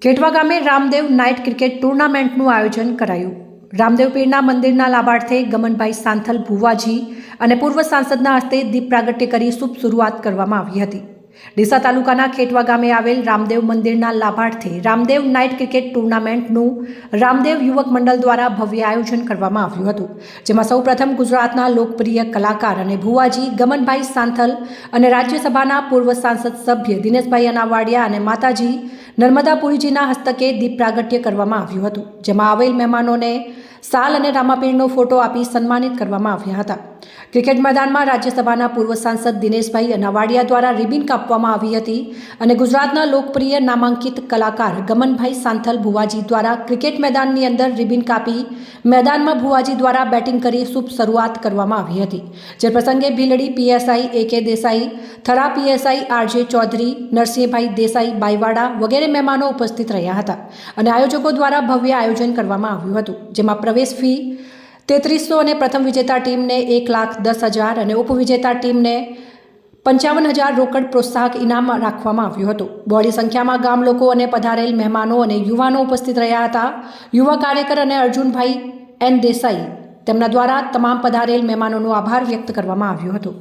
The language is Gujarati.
ખેટવા ગામે રામદેવ નાઇટ ક્રિકેટ ટુર્નામેન્ટનું આયોજન કરાયું। રામદેવ પીરના મંદિરના લાભાર્થે ગમનભાઈ સાંથલ ભુવાજી અને પૂર્વ સાંસદના હસ્તે દીપ પ્રાગટ્ય કરી શુભ શરૂઆત કરવામાં આવી હતી। ડીસા તાલુકાના ખેટવા ગામે આવેલ રામદેવ મંદિરના લાભાર્થે રામદેવ નાઇટ ક્રિકેટ ટુર્નામેન્ટનું રામદેવ યુવક મંડળ દ્વારા ભવ્ય આયોજન કરવામાં આવ્યું હતું, જેમાં સૌપ્રથમ ગુજરાતના લોકપ્રિય કલાકાર અને ભુવાજી ગમનભાઈ સાંથલ અને રાજ્યસભાના પૂર્વ સાંસદ સભ્ય દિનેશભાઈ અનાવાડિયા અને માતાજી નર્મદાપુરીજીના હસ્તકે દીપ પ્રાગટ્ય કરવામાં આવ્યું હતું, જેમાં આવેલ મહેમાનોને સાલ અને રામાપીરનો ફોટો આપી સન્માનિત કરવામાં આવ્યા હતા। ક્રિકેટ મેદાનમાં રાજ્યસભાના પૂર્વ સાંસદ દિનેશભાઈ અનાવાડિયા દ્વારા રિબિન કાપવામાં આવી હતી અને ગુજરાતના લોકપ્રિય નામાંકિત કલાકાર ગમનભાઈ સાંથલ ભુવાજી દ્વારા ક્રિકેટ મેદાનની અંદર રિબિન કાપી મેદાનમાં ભુવાજી દ્વારા બેટિંગ કરી શુભ શરૂઆત કરવામાં આવી હતી, જે પ્રસંગે Bhildi PSI AK Desai, Thara PSI RJ Chaudhari, Narsinhbhai Desai Baiwada વગેરે મહેમાનો ઉપસ્થિત રહ્યા હતા અને આયોજકો દ્વારા ભવ્ય આયોજન કરવામાં આવ્યું હતું, જેમાં પ્રવેશ ફી 3300 અને પ્રથમ વિજેતા ટીમને 1,10,000 અને ઉપવિજેતા ટીમને 55,000 રોકડ પ્રોત્સાહક ઇનામ રાખવામાં આવ્યું હતું। બહોળી સંખ્યામાં ગામ લોકો અને પધારેલ મહેમાનો અને યુવાનો ઉપસ્થિત રહ્યા હતા। યુવા કાર્યકર અને અર્જુનભાઈ N દેસાઈ તેમના દ્વારા તમામ પધારેલ મહેમાનોનો આભાર વ્યક્ત કરવામાં આવ્યો હતો।